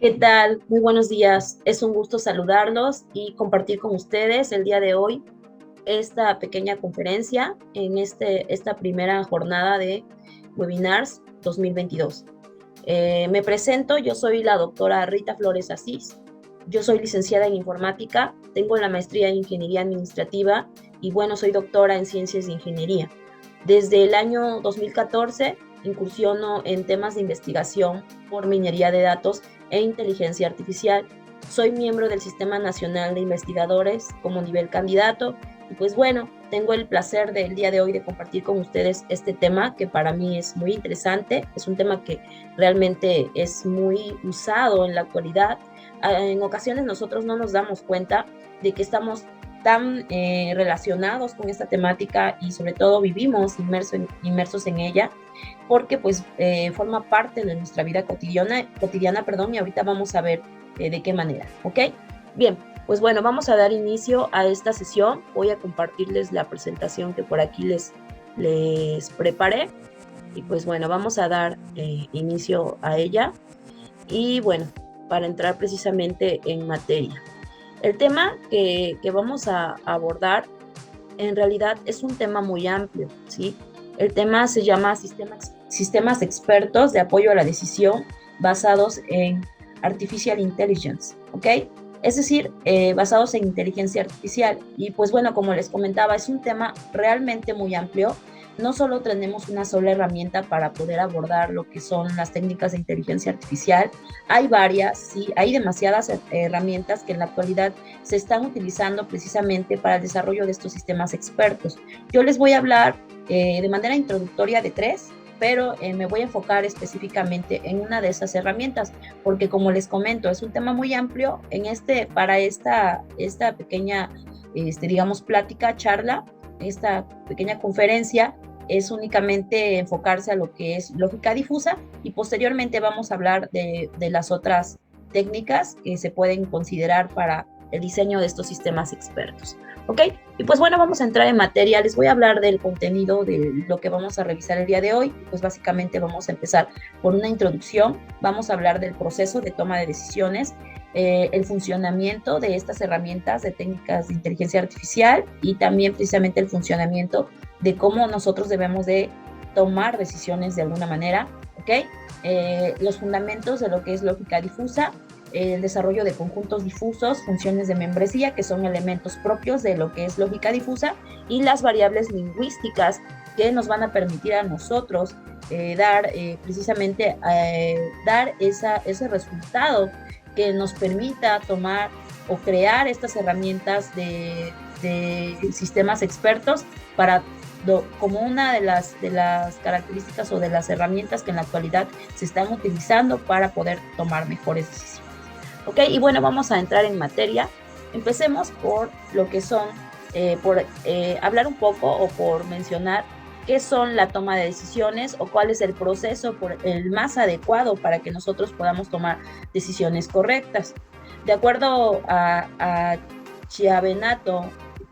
¿Qué tal? Muy buenos días. Es un gusto saludarlos y compartir con ustedes el día de hoy esta pequeña conferencia en esta primera jornada de webinars 2022. Me presento, yo soy la doctora Rita Flores Asís. Yo soy licenciada en informática, tengo la maestría en ingeniería administrativa y bueno, soy doctora en ciencias de ingeniería. Desde el año 2014 incursiono en temas de investigación por minería de datos e inteligencia artificial. Soy miembro del Sistema Nacional de Investigadores como nivel candidato y pues bueno, tengo el placer del día de hoy de compartir con ustedes este tema que para mí es muy interesante, es un tema que realmente es muy usado en la actualidad. En ocasiones nosotros no nos damos cuenta de que estamos tan relacionados con esta temática y sobre todo vivimos inmersos en ella porque pues forma parte de nuestra vida cotidiana, perdón, y ahorita vamos a ver de qué manera, ¿ok? Bien, pues bueno, vamos a dar inicio a esta sesión. Voy a compartirles la presentación que por aquí les preparé y pues bueno, vamos a dar inicio a ella y bueno, para entrar precisamente en materia. El tema que vamos a abordar en realidad es un tema muy amplio, ¿sí? El tema se llama sistemas expertos de apoyo a la decisión basados en Artificial Intelligence, ¿ok? Es decir, basados en inteligencia artificial. Y pues bueno, como les comentaba, es un tema realmente muy amplio. No solo tenemos una sola herramienta para poder abordar lo que son las técnicas de inteligencia artificial, hay varias, sí, hay demasiadas herramientas que en la actualidad se están utilizando precisamente para el desarrollo de estos sistemas expertos. Yo les voy a hablar de manera introductoria de tres, pero me voy a enfocar específicamente en una de esas herramientas, porque como les comento, es un tema muy amplio para esta pequeña, digamos, plática, charla, esta pequeña conferencia, es únicamente enfocarse a lo que es lógica difusa y posteriormente vamos a hablar de las otras técnicas que se pueden considerar para el diseño de estos sistemas expertos. ¿Ok? Y pues bueno, vamos a entrar en materia. Les voy a hablar del contenido de lo que vamos a revisar el día de hoy. Pues básicamente vamos a empezar por una introducción. Vamos a hablar del proceso de toma de decisiones, el funcionamiento de estas herramientas de técnicas de inteligencia artificial y también precisamente el funcionamiento de cómo nosotros debemos de tomar decisiones de alguna manera, ¿ok? Los fundamentos de lo que es lógica difusa, el desarrollo de conjuntos difusos, funciones de membresía, que son elementos propios de lo que es lógica difusa, y las variables lingüísticas que nos van a permitir a nosotros dar precisamente dar ese resultado que nos permita tomar o crear estas herramientas de sistemas expertos para como una de las características o de las herramientas que en la actualidad se están utilizando para poder tomar mejores decisiones. ¿Ok? Y bueno, vamos a entrar en materia. Empecemos por lo que son, por hablar un poco o por mencionar qué son la toma de decisiones o cuál es el proceso el más adecuado para que nosotros podamos tomar decisiones correctas. De acuerdo a Chiavenato,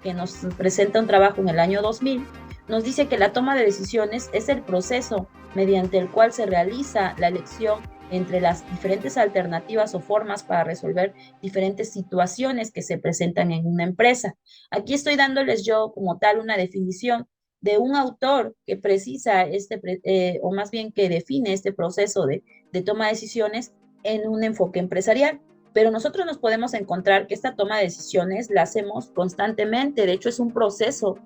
que nos presenta un trabajo en el año 2000, nos dice que la toma de decisiones es el proceso mediante el cual se realiza la elección entre las diferentes alternativas o formas para resolver diferentes situaciones que se presentan en una empresa. Aquí estoy dándoles yo como tal una definición de un autor que precisa o más bien que define este proceso de toma de decisiones en un enfoque empresarial. Pero nosotros nos podemos encontrar que esta toma de decisiones la hacemos constantemente, de hecho es un proceso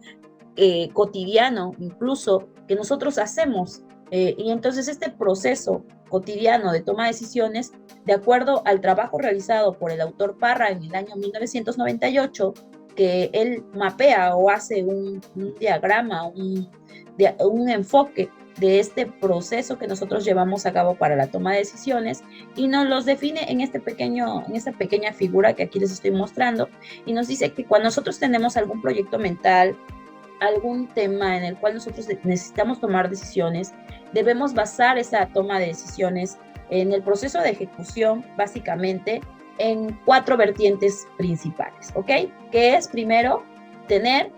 cotidiano incluso que nosotros hacemos. Y entonces este proceso cotidiano de toma de decisiones, de acuerdo al trabajo realizado por el autor Parra en el año 1998, que él mapea o hace un diagrama, un enfoque de este proceso que nosotros llevamos a cabo para la toma de decisiones y nos los define en esta pequeña figura que aquí les estoy mostrando y nos dice que cuando nosotros tenemos algún proyecto mental, algún tema en el cual nosotros necesitamos tomar decisiones, debemos basar esa toma de decisiones en el proceso de ejecución, básicamente, en cuatro vertientes principales, ¿ok? Que es, primero, tener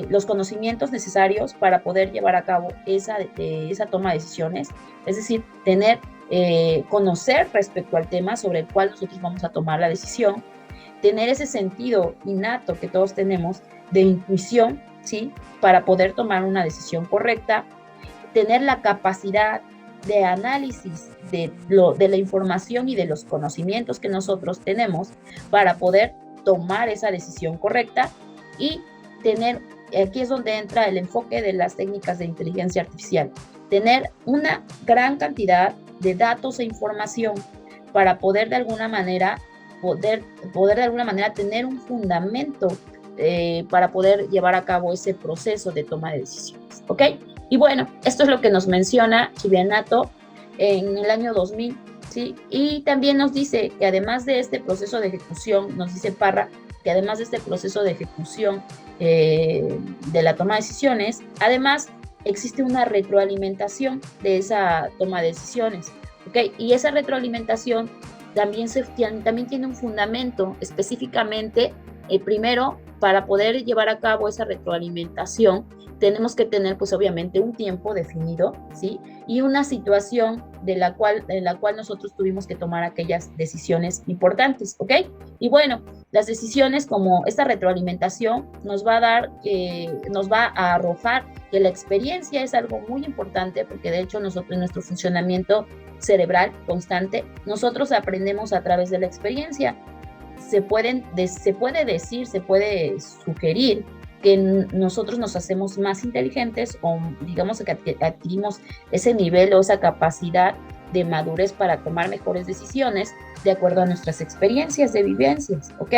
los conocimientos necesarios para poder llevar a cabo esa toma de decisiones, es decir, tener conocer respecto al tema sobre el cual nosotros vamos a tomar la decisión, tener ese sentido innato que todos tenemos de intuición, ¿sí? Para poder tomar una decisión correcta, tener la capacidad de análisis de la información y de los conocimientos que nosotros tenemos para poder tomar esa decisión correcta y tener, aquí es donde entra el enfoque de las técnicas de inteligencia artificial, tener una gran cantidad de datos e información para poder de alguna manera, tener un fundamento para poder llevar a cabo ese proceso de toma de decisiones, ¿ok? Y bueno, esto es lo que nos menciona Chivianato en el año 2000, ¿sí? Y también nos dice que además de este proceso de ejecución, nos dice Parra, que además de este proceso de ejecución de la toma de decisiones, además existe una retroalimentación de esa toma de decisiones, ¿ok? Y esa retroalimentación también tiene un fundamento específicamente, primero, para poder llevar a cabo esa retroalimentación, tenemos que tener, pues obviamente, un tiempo definido, ¿sí? Y una situación en la cual nosotros tuvimos que tomar aquellas decisiones importantes, ¿ok? Y bueno, las decisiones como esta retroalimentación nos va a arrojar que la experiencia es algo muy importante, porque de hecho nosotros en nuestro funcionamiento cerebral constante, nosotros aprendemos a través de la experiencia. Se puede sugerir que nosotros nos hacemos más inteligentes o digamos que adquirimos ese nivel o esa capacidad de madurez para tomar mejores decisiones de acuerdo a nuestras experiencias de vivencias, ¿ok?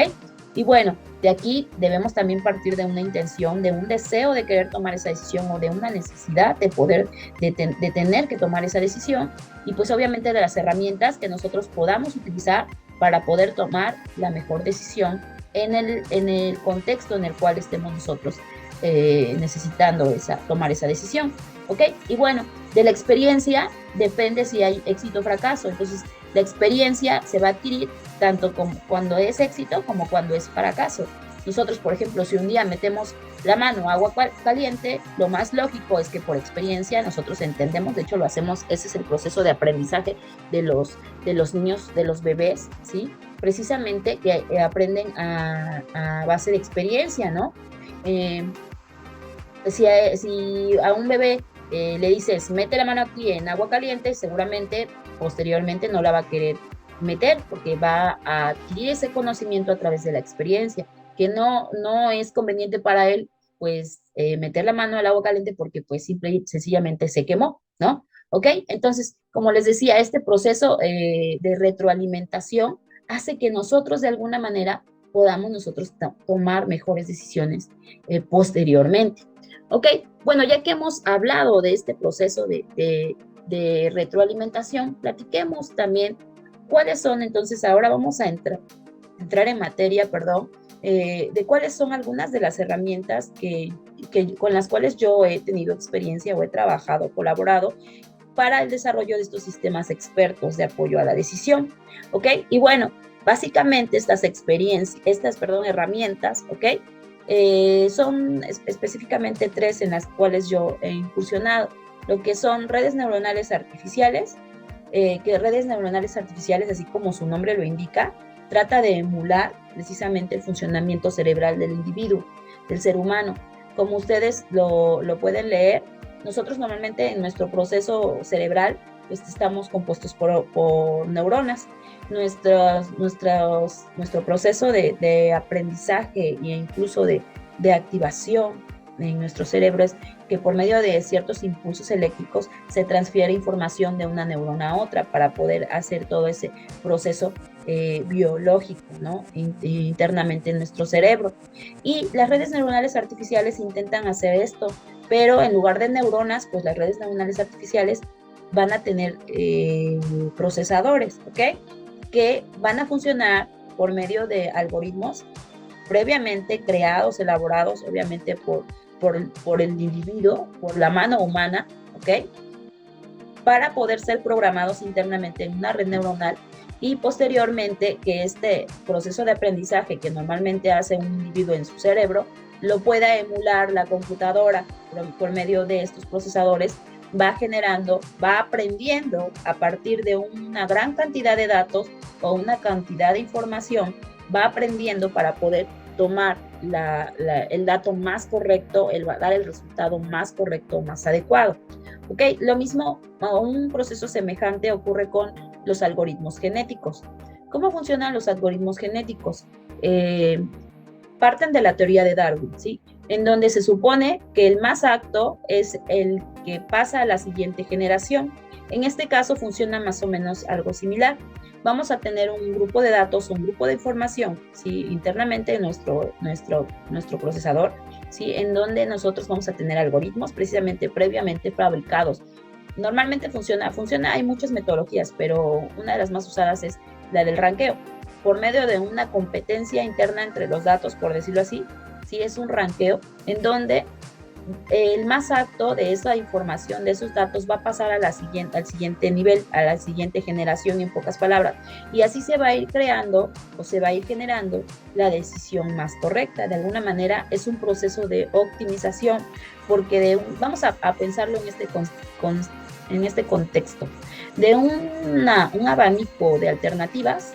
Y bueno, de aquí debemos también partir de una intención, de un deseo de querer tomar esa decisión o de una necesidad de poder, de tener que tomar esa decisión y pues obviamente de las herramientas que nosotros podamos utilizar para poder tomar la mejor decisión en el contexto en el cual estemos nosotros necesitando tomar esa decisión, ¿ok? Y bueno, de la experiencia depende si hay éxito o fracaso, entonces la experiencia se va a adquirir tanto cuando es éxito como cuando es fracaso. Nosotros, por ejemplo, si un día metemos la mano a agua caliente, lo más lógico es que por experiencia nosotros entendemos, de hecho lo hacemos, ese es el proceso de aprendizaje de los niños, de los bebés, ¿sí? Precisamente que aprenden a base de experiencia, ¿no? Si a un bebé le dices, mete la mano aquí en agua caliente, seguramente posteriormente no la va a querer meter porque va a adquirir ese conocimiento a través de la experiencia, que no es conveniente para él, pues, meter la mano al agua caliente porque, pues, simple y sencillamente se quemó, ¿no? ¿Ok? Entonces, como les decía, este proceso de retroalimentación hace que nosotros de alguna manera podamos nosotros tomar mejores decisiones posteriormente. ¿Ok? Bueno, ya que hemos hablado de este proceso de retroalimentación, platiquemos también cuáles son, entonces ahora vamos a entrar en materia, perdón, de cuáles son algunas de las herramientas con las cuales yo he tenido experiencia o he trabajado, colaborado para el desarrollo de estos sistemas expertos de apoyo a la decisión, ¿ok? Y bueno, básicamente estas herramientas, ¿ok? Son específicamente tres en las cuales yo he incursionado, lo que son redes neuronales artificiales, que redes neuronales artificiales, así como su nombre lo indica, trata de emular precisamente el funcionamiento cerebral del individuo, del ser humano. Como ustedes lo pueden leer, nosotros normalmente en nuestro proceso cerebral pues, estamos compuestos por neuronas. Nuestro proceso de aprendizaje e incluso de activación en nuestro cerebro es que por medio de ciertos impulsos eléctricos se transfiere información de una neurona a otra para poder hacer todo ese proceso biológico, ¿no? Internamente en nuestro cerebro. Y las redes neuronales artificiales intentan hacer esto, pero en lugar de neuronas, pues las redes neuronales artificiales van a tener procesadores, ¿ok? Que van a funcionar por medio de algoritmos previamente creados, elaborados, obviamente por el individuo, por la mano humana, ¿ok? Para poder ser programados internamente en una red neuronal y posteriormente que este proceso de aprendizaje que normalmente hace un individuo en su cerebro lo pueda emular la computadora por medio de estos procesadores va generando, va aprendiendo a partir de una gran cantidad de datos o una cantidad de información, va aprendiendo para poder tomar el dato más correcto, dar el resultado más correcto, más adecuado. ¿Ok? Lo mismo, un proceso semejante ocurre con los algoritmos genéticos. ¿Cómo funcionan los algoritmos genéticos? Parten de la teoría de Darwin, ¿sí? En donde se supone que el más apto es el que pasa a la siguiente generación. En este caso funciona más o menos algo similar. Vamos a tener un grupo de datos, un grupo de información, ¿sí? Internamente en nuestro procesador, ¿sí? En donde nosotros vamos a tener algoritmos precisamente previamente fabricados. Normalmente funciona, hay muchas metodologías, pero una de las más usadas es la del ranqueo, por medio de una competencia interna entre los datos, por decirlo así. Sí, es un ranqueo en donde el más apto de esa información, de esos datos, va a pasar al siguiente nivel, a la siguiente generación, en pocas palabras. Y así se va a ir creando o se va a ir generando la decisión más correcta. De alguna manera es un proceso de optimización, porque vamos a pensarlo en este contexto. De un abanico de alternativas,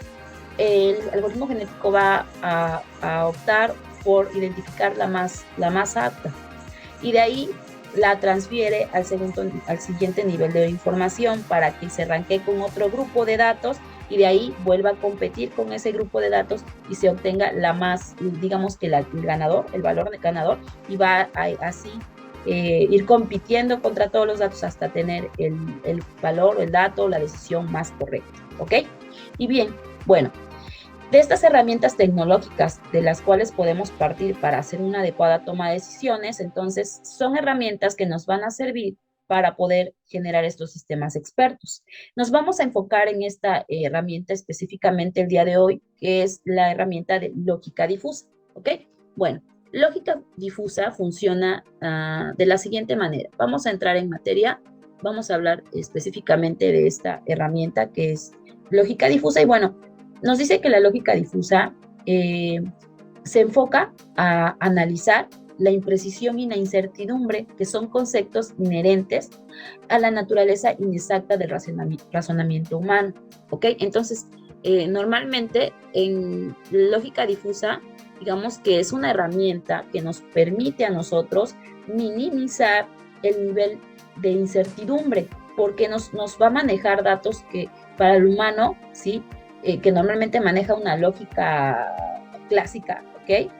el algoritmo genético va a optar por identificar la más apta, y de ahí la transfiere al siguiente nivel de información para que se arranque con otro grupo de datos y de ahí vuelva a competir con ese grupo de datos y se obtenga la más, digamos que el ganador, el valor de ganador, y va así ir compitiendo contra todos los datos hasta tener el valor, el dato, la decisión más correcta, ¿ok? Y bien, bueno, de estas herramientas tecnológicas de las cuales podemos partir para hacer una adecuada toma de decisiones, entonces son herramientas que nos van a servir para poder generar estos sistemas expertos. Nos vamos a enfocar en esta herramienta específicamente el día de hoy, que es la herramienta de lógica difusa, ¿ok? Bueno, lógica difusa funciona de la siguiente manera. Vamos a entrar en materia, vamos a hablar específicamente de esta herramienta que es lógica difusa y bueno, nos dice que la lógica difusa se enfoca a analizar la imprecisión y la incertidumbre, que son conceptos inherentes a la naturaleza inexacta del razonamiento humano, ¿ok? Entonces, normalmente en lógica difusa, digamos que es una herramienta que nos permite a nosotros minimizar el nivel de incertidumbre, porque nos va a manejar datos que para el humano, ¿sí? Que normalmente maneja una lógica clásica, ¿ok?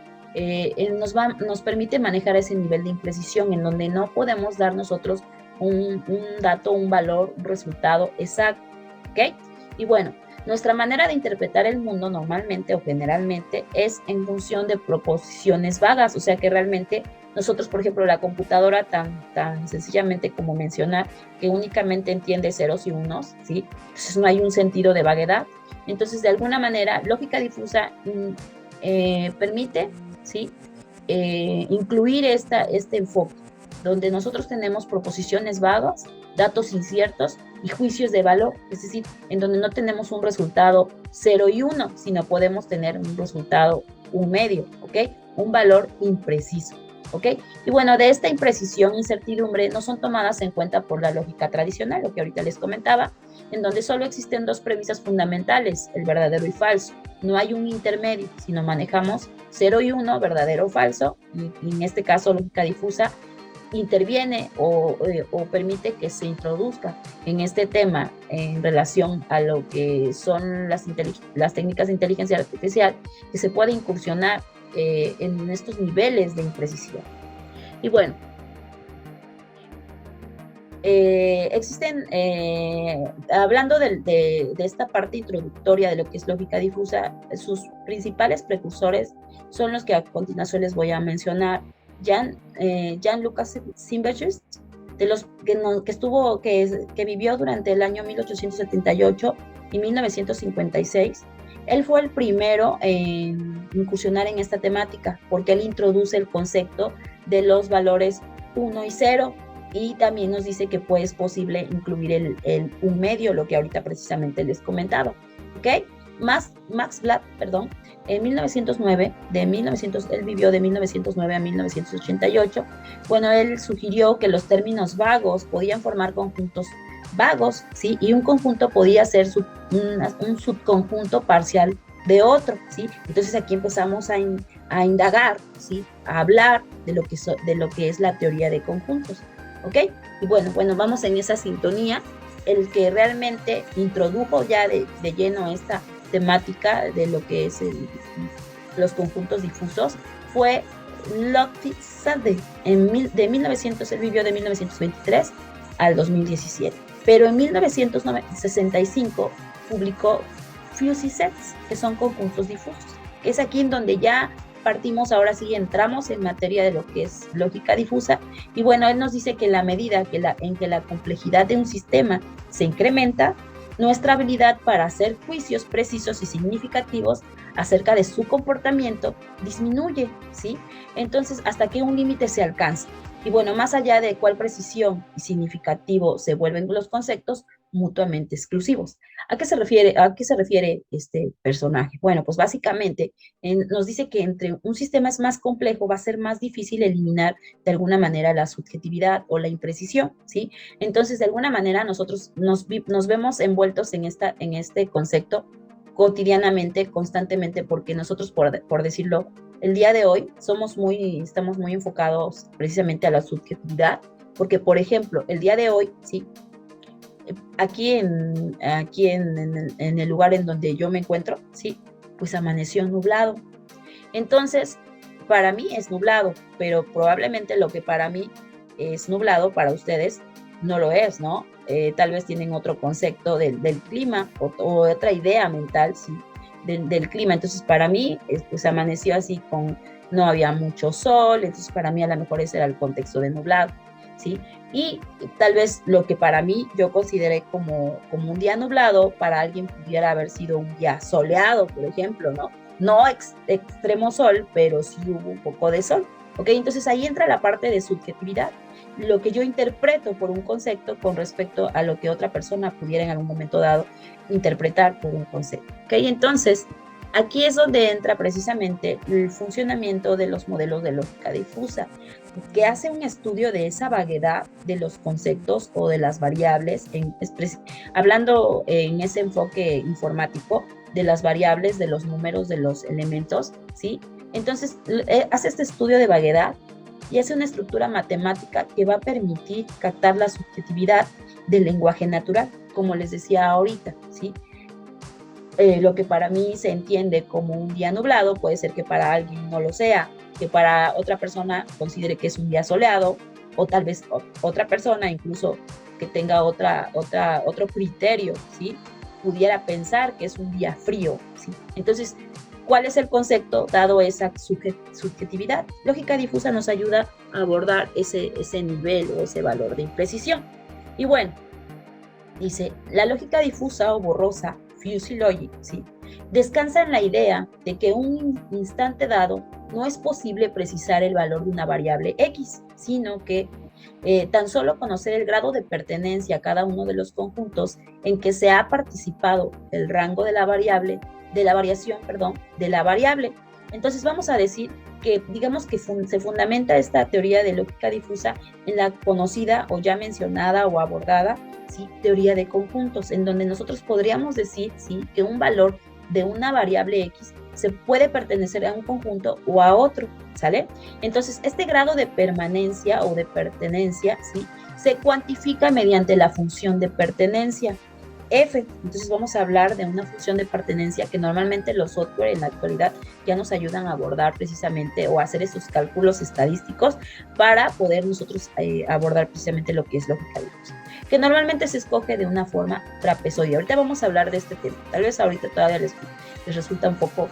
Nos permite manejar ese nivel de imprecisión en donde no podemos dar nosotros un dato, un valor, un resultado exacto, ¿ok? Y bueno, nuestra manera de interpretar el mundo normalmente o generalmente es en función de proposiciones vagas, o sea que realmente nosotros, por ejemplo, la computadora tan sencillamente como mencionar que únicamente entiende ceros y unos, ¿sí? Entonces no hay un sentido de vaguedad. Entonces, de alguna manera, lógica difusa permite, ¿sí? Incluir este enfoque, donde nosotros tenemos proposiciones vagas, datos inciertos y juicios de valor, es decir, en donde no tenemos un resultado 0 y 1, sino podemos tener un resultado un medio, ¿ok? Un valor impreciso, ¿ok? Y bueno, de esta imprecisión, incertidumbre, no son tomadas en cuenta por la lógica tradicional, lo que ahorita les comentaba, en donde solo existen dos premisas fundamentales, el verdadero y falso. No hay un intermedio, sino manejamos 0 y 1, verdadero o falso, y en este caso lógica difusa interviene o permite que se introduzca en este tema en relación a lo que son las técnicas de inteligencia artificial, que se puede incursionar en estos niveles de imprecisión. Y bueno, existen, hablando de esta parte introductoria de lo que es lógica difusa, sus principales precursores son los que a continuación les voy a mencionar. Jan Lucas Silverstein, de los que vivió durante el año 1878 y 1956. Él fue el primero en incursionar en esta temática porque él introduce el concepto de los valores 1 y 0 y también nos dice que pues, es posible incluir un medio, lo que ahorita precisamente les comentaba, ¿ok? Max Blatt, perdón, en 1909, él vivió de 1909 a 1988. Bueno, él sugirió que los términos vagos podían formar conjuntos vagos, ¿sí? Y un conjunto podía ser un subconjunto parcial de otro, ¿sí? Entonces aquí empezamos a indagar, ¿sí? A hablar de lo que es la teoría de conjuntos, ¿ok? Y bueno, vamos en esa sintonía. El que realmente introdujo ya de lleno esta temática de lo que es los conjuntos difusos fue Lotti Sade. De 1900, él vivió de 1923 al 2017. Pero en 1965 publicó Fuzzy Sets, que son conjuntos difusos, que es aquí en donde ya partimos, ahora sí entramos en materia de lo que es lógica difusa. Y bueno, él nos dice que en la medida en que la complejidad de un sistema se incrementa, nuestra habilidad para hacer juicios precisos y significativos acerca de su comportamiento disminuye, ¿sí? Entonces, hasta que un límite se alcanza. Y bueno, más allá de cuál precisión y significativo se vuelven los conceptos mutuamente exclusivos. ¿A qué se refiere este personaje? Bueno, pues básicamente nos dice que entre un sistema es más complejo, va a ser más difícil eliminar de alguna manera la subjetividad o la imprecisión, ¿sí? Entonces, de alguna manera nosotros nos vemos envueltos en este concepto cotidianamente, constantemente, porque nosotros, por decirlo, el día de hoy estamos muy enfocados precisamente a la subjetividad, porque, por ejemplo, el día de hoy, sí, en el lugar en donde yo me encuentro, sí, pues amaneció nublado. Entonces, para mí es nublado, pero probablemente lo que para mí es nublado, para ustedes no lo es, ¿no? Tal vez tienen otro concepto del clima o otra idea mental, sí, del clima. Entonces, para mí, pues amaneció así no había mucho sol, entonces para mí a lo mejor ese era el contexto de nublado, ¿sí? Y tal vez lo que para mí yo consideré como un día nublado, para alguien pudiera haber sido un día soleado, por ejemplo, ¿no? No extremo sol, pero sí hubo un poco de sol, ¿ok? Entonces ahí entra la parte de subjetividad, lo que yo interpreto por un concepto con respecto a lo que otra persona pudiera en algún momento dado interpretar por un concepto, ¿ok? Entonces, aquí es donde entra precisamente el funcionamiento de los modelos de lógica difusa, que hace un estudio de esa vaguedad de los conceptos o de las variables, hablando en ese enfoque informático, de las variables, de los números, de los elementos, ¿sí? Entonces, hace este estudio de vaguedad y hace una estructura matemática que va a permitir captar la subjetividad del lenguaje natural, como les decía ahorita, ¿sí? Lo que para mí se entiende como un día nublado puede ser que para alguien no lo sea, que para otra persona considere que es un día soleado, o tal vez otra persona incluso que tenga otro criterio, ¿sí? Pudiera pensar que es un día frío, ¿sí? Entonces, ¿cuál es el concepto dado esa subjetividad? Lógica difusa nos ayuda a abordar ese nivel o ese valor de imprecisión. Y bueno, dice, la lógica difusa o borrosa, fuzzy logic, ¿sí? Descansa en la idea de que en un instante dado no es posible precisar el valor de una variable X, sino que tan solo conocer el grado de pertenencia a cada uno de los conjuntos en que se ha participado el rango de la variable, de la variación, perdón, de la variable. Entonces vamos a decir que digamos que se fundamenta esta teoría de lógica difusa en la conocida o ya mencionada o abordada, ¿sí? Teoría de conjuntos, en donde nosotros podríamos decir, ¿sí? Que un valor de una variable X se puede pertenecer a un conjunto o a otro, ¿sale? Entonces, este grado de permanencia o de pertenencia, ¿sí? Se cuantifica mediante la función de pertenencia, F. Entonces vamos a hablar de una función de pertenencia que normalmente los software en la actualidad ya nos ayudan a abordar precisamente o a hacer esos cálculos estadísticos para poder nosotros abordar precisamente lo que es lógica difusa, que normalmente se escoge de una forma trapezoidal. Ahorita vamos a hablar de este tema. Tal vez ahorita todavía les resulta un poco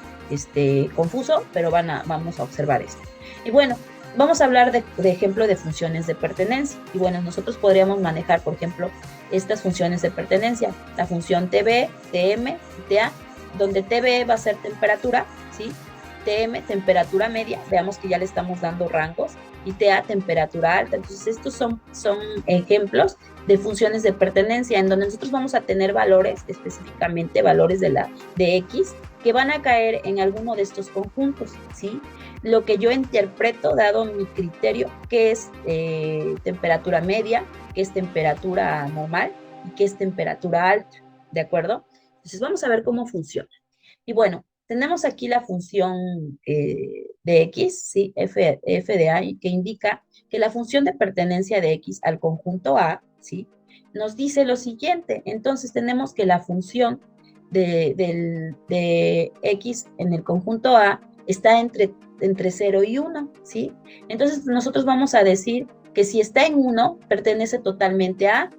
confuso, pero vamos a observar esto. Y bueno, vamos a hablar de ejemplo de funciones de pertenencia. Y bueno, nosotros podríamos manejar, por ejemplo, estas funciones de pertenencia. La función TB, TM y TA, donde TB va a ser temperatura, ¿sí? TM, temperatura media. Veamos que ya le estamos dando rangos. y TA temperatura alta. Entonces estos son ejemplos de funciones de pertenencia en donde nosotros vamos a tener valores, específicamente valores de X, que van a caer en alguno de estos conjuntos, ¿sí? Lo que yo interpreto, dado mi criterio, que es temperatura media, que es temperatura normal y que es temperatura alta, ¿de acuerdo? Entonces vamos a ver cómo funciona. Y bueno, tenemos aquí la función de X, ¿sí? F de A, que indica que la función de pertenencia de X al conjunto A, ¿sí? Nos dice lo siguiente. Entonces tenemos que la función de X en el conjunto A está entre 0 y 1, ¿sí? Entonces nosotros vamos a decir que si está en 1, pertenece totalmente a A,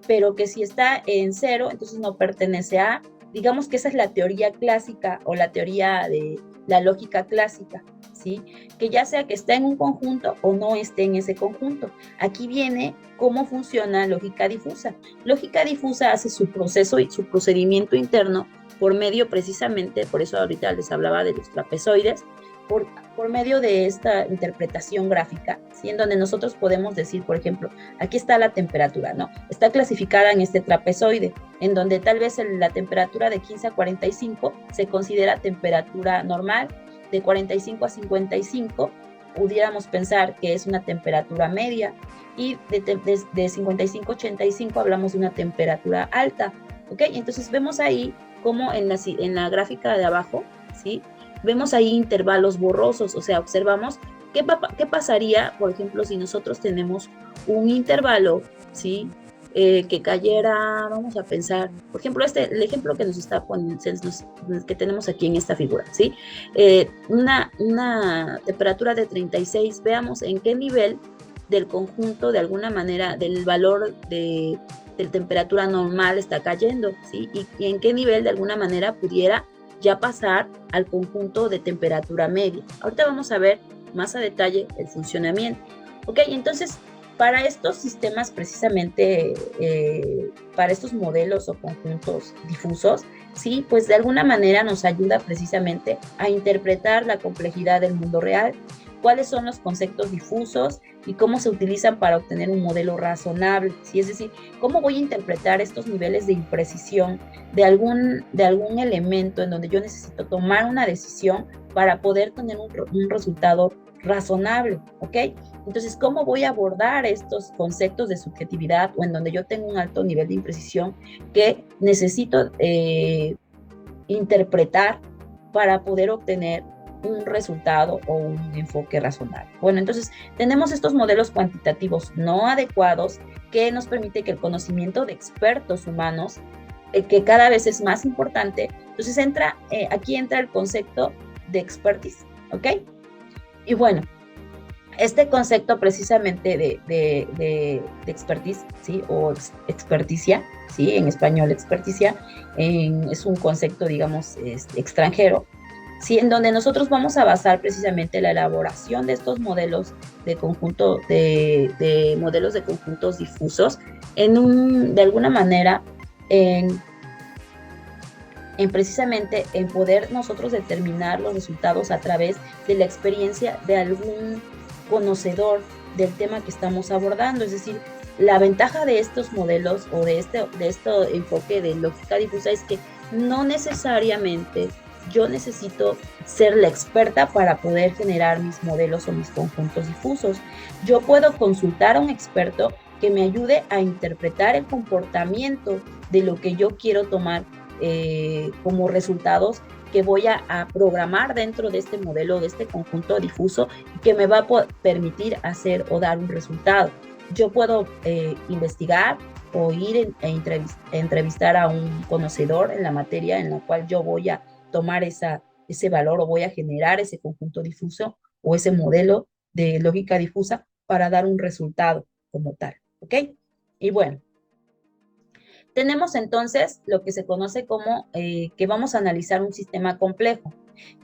pero que si está en 0, entonces no pertenece a A. Digamos que esa es la teoría clásica o la teoría de la lógica clásica, ¿sí? Que ya sea que esté en un conjunto o no esté en ese conjunto. Aquí viene cómo funciona lógica difusa. Lógica difusa hace su proceso y su procedimiento interno por medio precisamente, por eso ahorita les hablaba de los trapezoides, por medio de esta interpretación gráfica, ¿sí? En donde nosotros podemos decir, por ejemplo, aquí está la temperatura, ¿no? Está clasificada en este trapezoide, en donde tal vez la temperatura de 15 a 45 se considera temperatura normal, de 45 a 55 pudiéramos pensar que es una temperatura media, y de 55 a 85 hablamos de una temperatura alta, ¿ok? Entonces vemos ahí como en la gráfica de abajo, ¿sí? Vemos ahí intervalos borrosos, o sea, observamos qué pasaría, por ejemplo, si nosotros tenemos un intervalo, ¿sí? Que cayera, vamos a pensar, por ejemplo, el ejemplo que nos está poniendo, que tenemos aquí en esta figura, ¿sí? Una temperatura de 36, veamos en qué nivel del conjunto, de alguna manera, del valor de temperatura normal está cayendo, ¿sí? Y en qué nivel, de alguna manera, pudiera ya pasar al conjunto de temperatura media. Ahorita vamos a ver más a detalle el funcionamiento. Ok, entonces, para estos sistemas precisamente, para estos modelos o conjuntos difusos, sí, pues de alguna manera nos ayuda precisamente a interpretar la complejidad del mundo real, cuáles son los conceptos difusos y cómo se utilizan para obtener un modelo razonable, ¿sí? Es decir, cómo voy a interpretar estos niveles de imprecisión de algún elemento en donde yo necesito tomar una decisión para poder tener un resultado razonable, ¿ok? Entonces, ¿cómo voy a abordar estos conceptos de subjetividad o en donde yo tengo un alto nivel de imprecisión que necesito interpretar para poder obtener un resultado o un enfoque razonable? Bueno, entonces tenemos estos modelos cuantitativos no adecuados que nos permite que el conocimiento de expertos humanos, que cada vez es más importante, entonces aquí entra el concepto de expertise, ¿ok? Y bueno, este concepto precisamente de expertise, ¿sí? O experticia, ¿sí? En español experticia, es un concepto, digamos, extranjero, ¿sí? En donde nosotros vamos a basar precisamente la elaboración de estos modelos de conjunto, de modelos de conjuntos difusos, de alguna manera, en precisamente en poder nosotros determinar los resultados a través de la experiencia de algún conocedor del tema que estamos abordando. Es decir, la ventaja de estos modelos o de este enfoque de lógica difusa es que no necesariamente yo necesito ser la experta para poder generar mis modelos o mis conjuntos difusos. Yo puedo consultar a un experto que me ayude a interpretar el comportamiento de lo que yo quiero tomar como resultados que voy a programar dentro de este modelo, de este conjunto difuso, que me va a permitir hacer o dar un resultado. Yo puedo investigar o ir a entrevistar a un conocedor en la materia en la cual yo voy a tomar ese valor o voy a generar ese conjunto difuso o ese modelo de lógica difusa para dar un resultado como tal, ¿ok? Y bueno, tenemos entonces lo que se conoce como que vamos a analizar un sistema complejo,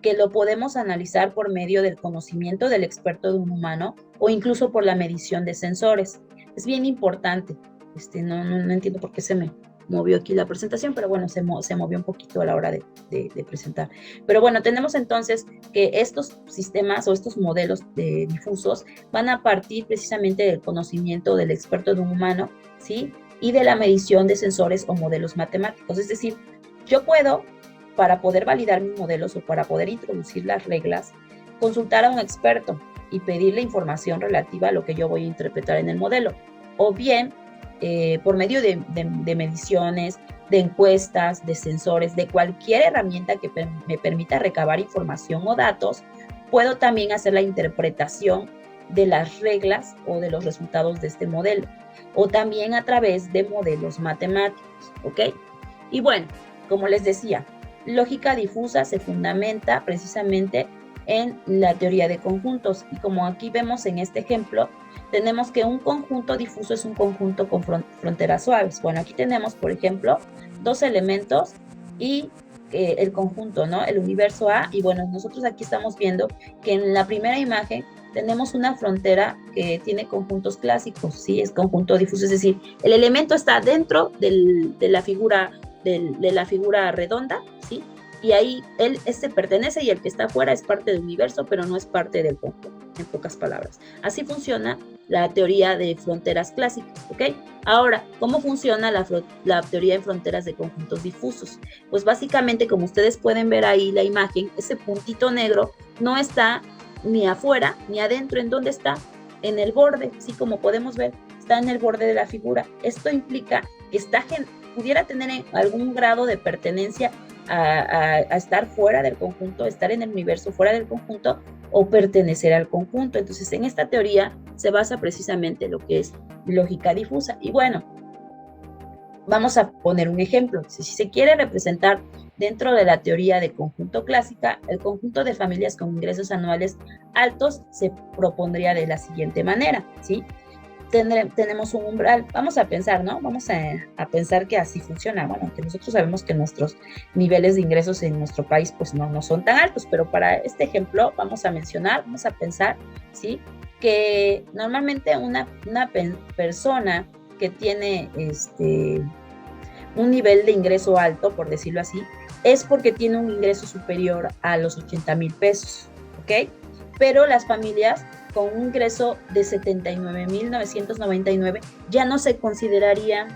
que lo podemos analizar por medio del conocimiento del experto de un humano o incluso por la medición de sensores. Es bien importante. No entiendo por qué se me movió aquí la presentación, pero bueno, se movió un poquito a la hora de presentar. Pero bueno, tenemos entonces que estos sistemas o estos modelos difusos van a partir precisamente del conocimiento del experto de un humano, ¿sí? Y de la medición de sensores o modelos matemáticos. Es decir, yo puedo, para poder validar mis modelos o para poder introducir las reglas, consultar a un experto y pedirle información relativa a lo que yo voy a interpretar en el modelo. O bien, por medio de mediciones, de encuestas, de sensores, de cualquier herramienta que me permita recabar información o datos, puedo también hacer la interpretación de las reglas o de los resultados de este modelo, o también a través de modelos matemáticos, ¿ok? Y bueno, como les decía, lógica difusa se fundamenta precisamente en la teoría de conjuntos, y como aquí vemos en este ejemplo, tenemos que un conjunto difuso es un conjunto con fronteras suaves. Bueno, aquí tenemos, por ejemplo, dos elementos y el conjunto, ¿no? El universo A, y bueno, nosotros aquí estamos viendo que en la primera imagen tenemos una frontera que tiene conjuntos clásicos, ¿sí? Es conjunto difuso, es decir, el elemento está dentro de la figura redonda, ¿sí? Y ahí este pertenece y el que está afuera es parte del universo, pero no es parte del conjunto, en pocas palabras. Así funciona la teoría de fronteras clásicas, ¿ok? Ahora, ¿cómo funciona la teoría de fronteras de conjuntos difusos? Pues básicamente, como ustedes pueden ver ahí la imagen, ese puntito negro no está ni afuera ni adentro. ¿En dónde está? En el borde, sí, como podemos ver, está en el borde de la figura. Esto implica que pudiera tener algún grado de pertenencia a estar fuera del conjunto, estar en el universo fuera del conjunto o pertenecer al conjunto. Entonces, en esta teoría se basa precisamente lo que es lógica difusa. Y bueno, vamos a poner un ejemplo. Si se quiere representar dentro de la teoría de conjunto clásica, el conjunto de familias con ingresos anuales altos se propondría de la siguiente manera, ¿sí? Tenemos un umbral, vamos a pensar, ¿no? Vamos a pensar que así funciona. Bueno, que nosotros sabemos que nuestros niveles de ingresos en nuestro país pues no son tan altos, pero para este ejemplo vamos a pensar, ¿sí? Que normalmente una persona que tiene un nivel de ingreso alto, por decirlo así, es porque tiene un ingreso superior a los 80,000 pesos, ¿ok? Pero las familias con un ingreso de 79,999 ya no se considerarían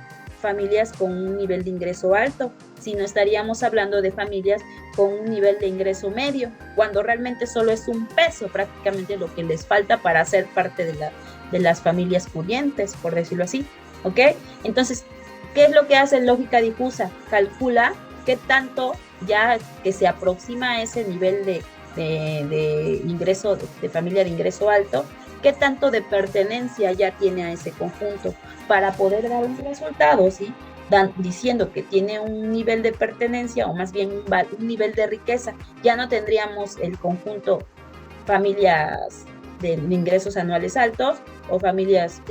familias con un nivel de ingreso alto, sino estaríamos hablando de familias con un nivel de ingreso medio, cuando realmente solo es un peso prácticamente lo que les falta para ser parte de las familias pudientes, por decirlo así, ¿ok? Entonces, ¿qué es lo que hace lógica difusa? Calcula qué tanto ya que se aproxima a ese nivel de ingreso, de familia de ingreso alto, qué tanto de pertenencia ya tiene a ese conjunto para poder dar un resultado, ¿sí? Diciendo que tiene un nivel de pertenencia o más bien un nivel de riqueza. Ya no tendríamos el conjunto familias de ingresos anuales altos o familias,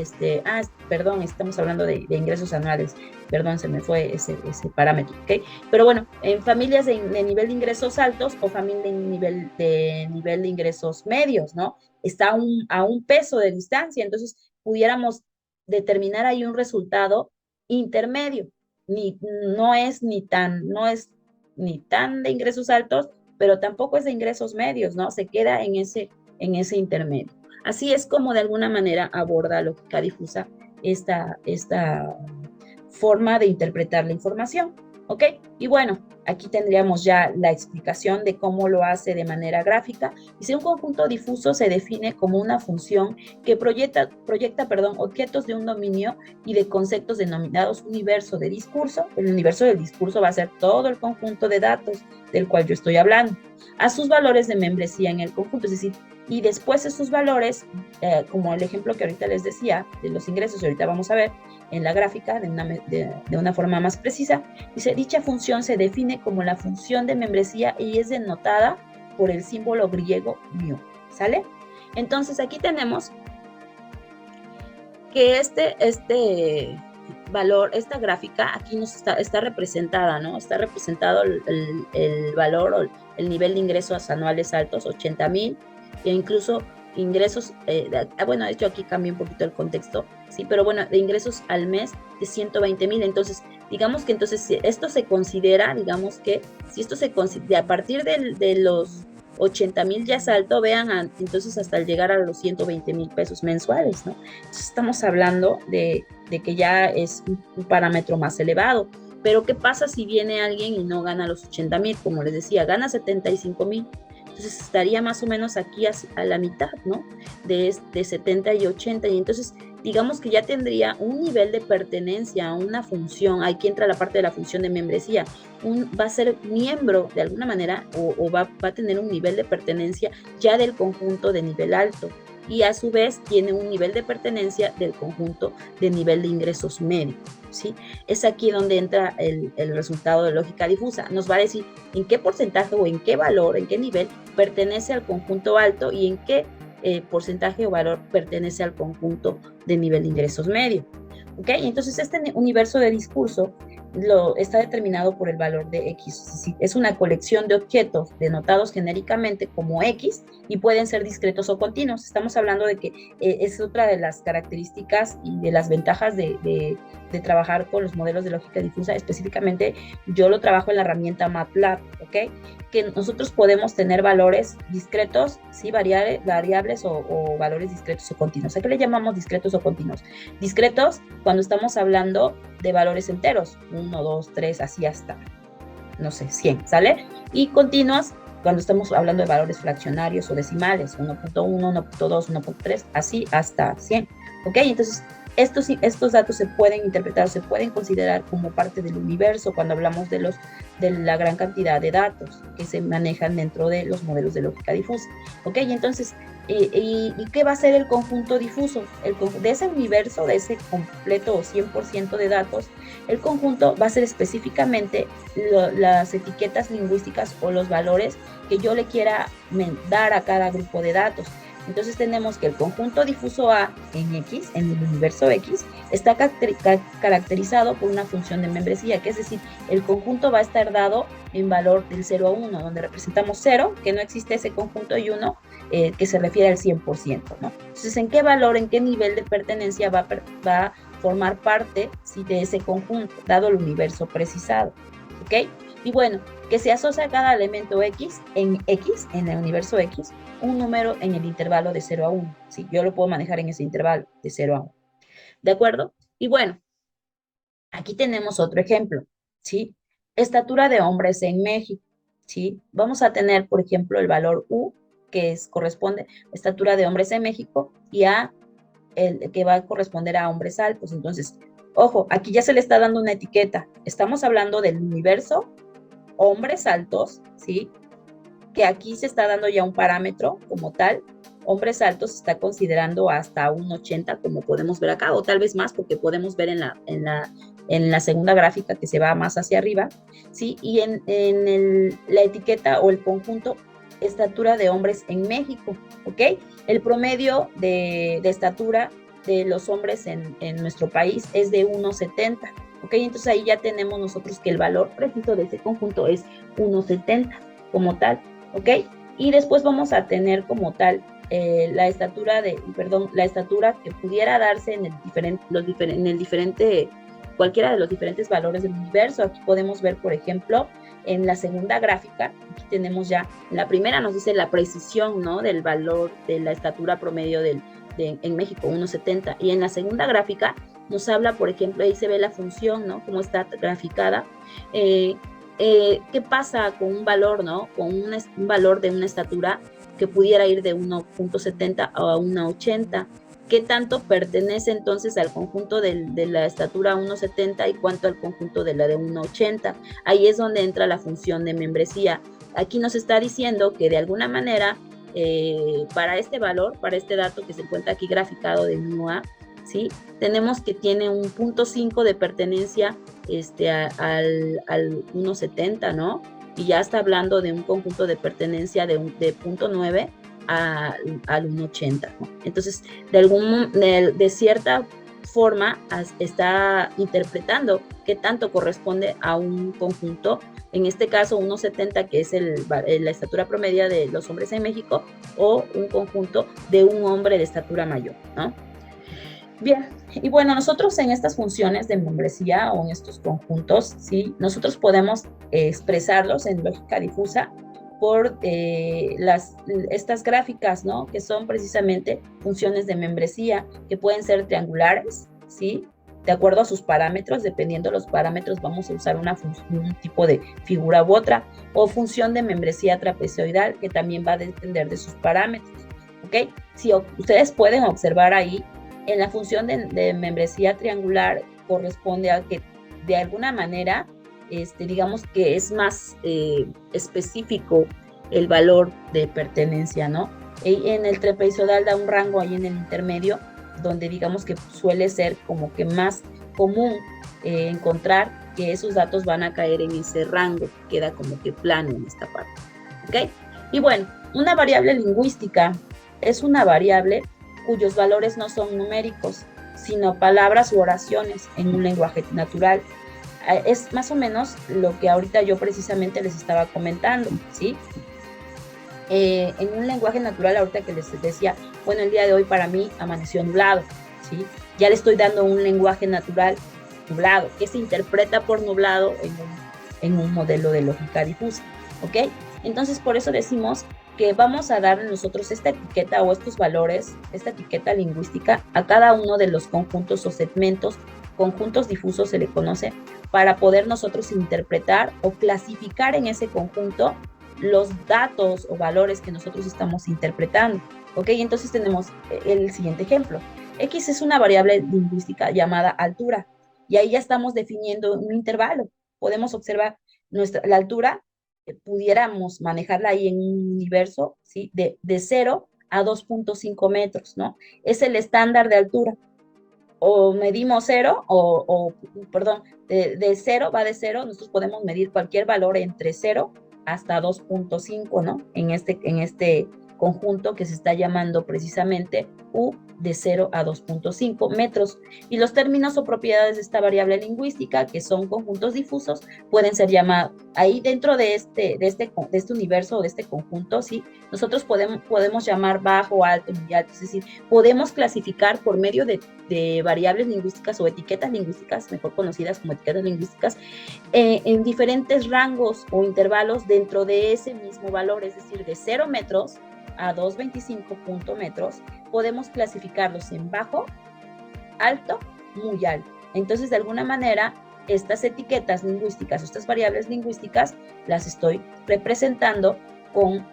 perdón, estamos hablando de ingresos anuales, perdón, se me fue ese parámetro, ¿ok? Pero bueno, en familias de nivel de ingresos altos o familias de nivel de ingresos medios, ¿no? Está a un peso de distancia, entonces pudiéramos determinar ahí un resultado intermedio, ni, no es ni tan de ingresos altos, pero tampoco es de ingresos medios, ¿no? Se queda en ese intermedio. Así es como de alguna manera aborda lógica difusa esta forma de interpretar la información, ¿ok? Y bueno, aquí tendríamos ya la explicación de cómo lo hace de manera gráfica. Dice, un conjunto difuso se define como una función que proyecta objetos de un dominio y de conceptos denominados universo de discurso. El universo del discurso va a ser todo el conjunto de datos del cual yo estoy hablando, a sus valores de membresía en el conjunto, es decir, y después esos valores, como el ejemplo que ahorita les decía, de los ingresos, y ahorita vamos a ver en la gráfica de una forma más precisa, dice, dicha función se define como la función de membresía y es denotada por el símbolo griego mu, ¿sale? Entonces aquí tenemos que este valor, esta gráfica aquí nos está representada, ¿no? Está representado el valor o el nivel de ingresos anuales altos, 80,000, e incluso ingresos, bueno, de hecho aquí cambia un poquito el contexto, sí, pero bueno, de ingresos al mes de 120,000. Entonces, Digamos que entonces si esto se considera, digamos que si esto se considera a partir de los 80,000 ya es alto, vean, entonces hasta llegar a los 120,000 pesos mensuales, ¿no? Entonces estamos hablando de que ya es un parámetro más elevado. Pero ¿qué pasa si viene alguien y no gana los 80,000? Como les decía, gana 75,000. Entonces estaría más o menos aquí a la mitad, ¿no? De 70 y 80. Y entonces digamos que ya tendría un nivel de pertenencia a una función. Aquí entra la parte de la función de membresía. Va a ser miembro de alguna manera o va a tener un nivel de pertenencia ya del conjunto de nivel alto. Y a su vez tiene un nivel de pertenencia del conjunto de nivel de ingresos medio, ¿sí? Es aquí donde entra el resultado de lógica difusa. Nos va a decir en qué porcentaje o en qué valor, en qué nivel pertenece al conjunto alto y en qué porcentaje o valor pertenece al conjunto de nivel de ingresos medio. ¿Ok? Entonces este universo de discurso está determinado por el valor de X. Es una colección de objetos denotados genéricamente como X y pueden ser discretos o continuos. Estamos hablando de que es otra de las características y de las ventajas de trabajar con los modelos de lógica difusa. Específicamente yo lo trabajo en la herramienta MATLAB, ¿ok? Que nosotros podemos tener valores discretos, sí, variables o valores discretos o continuos. ¿A qué le llamamos discretos o continuos? Discretos cuando estamos hablando de valores enteros, 1, 2, 3, así hasta, no sé, 100, ¿sale? Y continuos cuando estamos hablando de valores fraccionarios o decimales, 1.1, 1.2, 1.3, así hasta 100, ¿ok? Entonces, estos datos se pueden interpretar, se pueden considerar como parte del universo cuando hablamos de la gran cantidad de datos que se manejan dentro de los modelos de lógica difusa, ¿ok? Y entonces, ¿y qué va a ser el conjunto difuso? De ese universo, de ese completo o 100% de datos, el conjunto va a ser específicamente las etiquetas lingüísticas o los valores que yo le quiera dar a cada grupo de datos. Entonces tenemos que el conjunto difuso A en X, en el universo X, está caracterizado por una función de membresía, que es decir, el conjunto va a estar dado en valor del 0 a 1, donde representamos 0, que no existe ese conjunto, y 1, que se refiere al 100%, ¿no? Entonces, ¿en qué valor, en qué nivel de pertenencia va a formar parte, ¿sí?, de ese conjunto, dado el universo precisado? ¿Ok? Y bueno, que se asocia a cada elemento X, en el universo X, un número en el intervalo de 0 a 1. ¿Sí? Yo lo puedo manejar en ese intervalo de 0 a 1. ¿De acuerdo? Y bueno, aquí tenemos otro ejemplo, ¿sí? Estatura de hombres en México, ¿sí? Vamos a tener, por ejemplo, el valor U, que corresponde a estatura de hombres en México, y A, el que va a corresponder a hombres altos. Entonces, ojo, aquí ya se le está dando una etiqueta. Estamos hablando del universo hombres altos, ¿sí? Que aquí se está dando ya un parámetro como tal. Hombres altos se está considerando hasta un 80, como podemos ver acá, o tal vez más, porque podemos ver en la segunda gráfica que se va más hacia arriba, ¿sí? Y la etiqueta o el conjunto estatura de hombres en México, ¿ok? El promedio de estatura de los hombres en nuestro país es de 1,70, ¿ok? Entonces ahí ya tenemos nosotros que el valor preciso de ese conjunto es 1,70 como tal, ¿ok? Y después vamos a tener como tal la estatura que pudiera darse en cualquiera de los diferentes valores del universo. Aquí podemos ver, por ejemplo, en la segunda gráfica, aquí tenemos ya, la primera nos dice la precisión, ¿no?, del valor de la estatura promedio en México, 1,70, y en la segunda gráfica nos habla, por ejemplo, ahí se ve la función, ¿no?, cómo está graficada, qué pasa con un valor, ¿no?, con un valor de una estatura que pudiera ir de 1,70 a 1,80. ¿Qué tanto pertenece entonces al conjunto de la estatura 1,70 y cuánto al conjunto de la de 1,80? Ahí es donde entra la función de membresía. Aquí nos está diciendo que de alguna manera, para este valor, para este dato que se encuentra aquí graficado de 1A, ¿sí?, tenemos que tiene un 0.5 de pertenencia al 1,70, ¿no? Y ya está hablando de un conjunto de pertenencia de 0.9 al 1,80, ¿no? Entonces, de cierta forma está interpretando qué tanto corresponde a un conjunto, en este caso 1,70, que es la estatura promedia de los hombres en México, o un conjunto de un hombre de estatura mayor, ¿no? Bien, y bueno, nosotros en estas funciones de membresía o en estos conjuntos, ¿sí? Nosotros podemos expresarlos en lógica difusa por estas gráficas, ¿no? Que son precisamente funciones de membresía que pueden ser triangulares, ¿sí? De acuerdo a sus parámetros, dependiendo de los parámetros, vamos a usar un tipo de figura u otra, o función de membresía trapezoidal, que también va a depender de sus parámetros, ¿ok? Si ustedes pueden observar ahí, en la función de membresía triangular corresponde a que de alguna manera, digamos que es más específico el valor de pertenencia, ¿no? Y en el trapezoidal da un rango ahí en el intermedio, donde digamos que suele ser como que más común encontrar que esos datos van a caer en ese rango, queda como que plano en esta parte, ¿ok? Y bueno, una variable lingüística es una variable cuyos valores no son numéricos, sino palabras u oraciones en un lenguaje natural. Es más o menos lo que ahorita yo precisamente les estaba comentando, ¿sí? En un lenguaje natural, ahorita que les decía, bueno, el día de hoy para mí amaneció nublado, ¿sí? Ya le estoy dando un lenguaje natural nublado, que se interpreta por nublado en un modelo de lógica difusa, ¿ok? Entonces, por eso decimos que vamos a dar nosotros esta etiqueta o estos valores, esta etiqueta lingüística a cada uno de los conjuntos o segmentos, conjuntos difusos se le conoce, para poder nosotros interpretar o clasificar en ese conjunto los datos o valores que nosotros estamos interpretando. ¿Ok? Entonces tenemos el siguiente ejemplo. X es una variable lingüística llamada altura y ahí ya estamos definiendo un intervalo. Podemos observar la altura, pudiéramos manejarla ahí en un universo, ¿sí? De 0 a 2.5 metros, ¿no? Es el estándar de altura. O medimos 0, perdón, de 0 va de 0, nosotros podemos medir cualquier valor entre 0 hasta 2.5, ¿no? En este conjunto que se está llamando precisamente U de 0 a 2.5 metros. Y los términos o propiedades de esta variable lingüística, que son conjuntos difusos, pueden ser llamados, ahí dentro de este universo o de este conjunto, ¿sí? Nosotros podemos llamar bajo, alto, muy alto, es decir, podemos clasificar por medio de variables lingüísticas o etiquetas lingüísticas, mejor conocidas como etiquetas lingüísticas, en diferentes rangos o intervalos dentro de ese mismo valor, es decir, de 0 metros a 2.25 metros, podemos clasificarlos en bajo, alto, muy alto. Entonces, de alguna manera, estas etiquetas lingüísticas, estas variables lingüísticas, las estoy representando con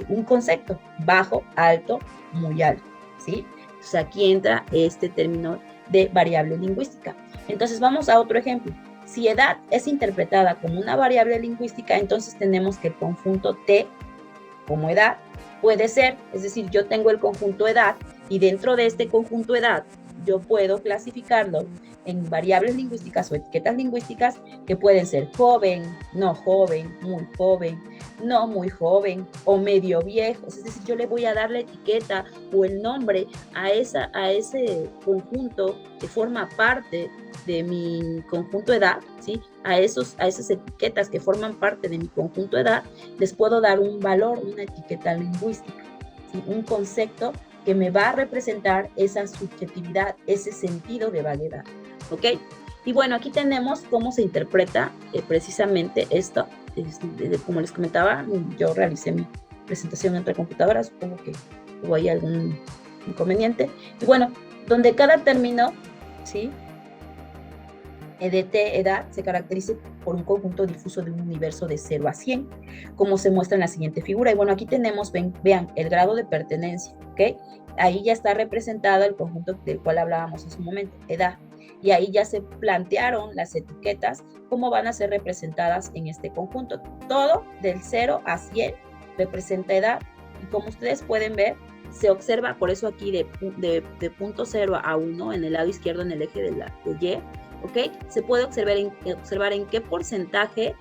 un concepto, bajo, alto, muy alto, ¿sí? Entonces, aquí entra este término de variable lingüística. Entonces, vamos a otro ejemplo. Si edad es interpretada como una variable lingüística, entonces tenemos que el conjunto T como edad puede ser, es decir, yo tengo el conjunto edad y dentro de este conjunto edad yo puedo clasificarlo en variables lingüísticas o etiquetas lingüísticas que pueden ser joven, no muy joven o medio viejo. Es decir, yo le voy a dar la etiqueta o el nombre a ese conjunto que forma parte de mi conjunto de edad, ¿sí? A esas etiquetas que forman parte de mi conjunto de edad, les puedo dar un valor, una etiqueta lingüística, ¿sí? Un concepto que me va a representar esa subjetividad, ese sentido de vaguedad, ¿ok? Y bueno, aquí tenemos cómo se interpreta precisamente esto. Como les comentaba, yo realicé mi presentación entre computadoras, supongo que hubo ahí algún inconveniente. Y bueno, donde cada término, ¿sí? EDT, edad, se caracteriza por un conjunto difuso de un universo de 0 a 100, como se muestra en la siguiente figura. Y bueno, aquí tenemos, vean, el grado de pertenencia, ¿ok? Ahí ya está representado el conjunto del cual hablábamos en su momento, edad. Y ahí ya se plantearon las etiquetas, cómo van a ser representadas en este conjunto. Todo del 0 a 100 representa edad. Y como ustedes pueden ver, se observa, por eso aquí de punto 0 a 1, en el lado izquierdo, en el eje de Y, ¿ok? Se puede observar en qué porcentaje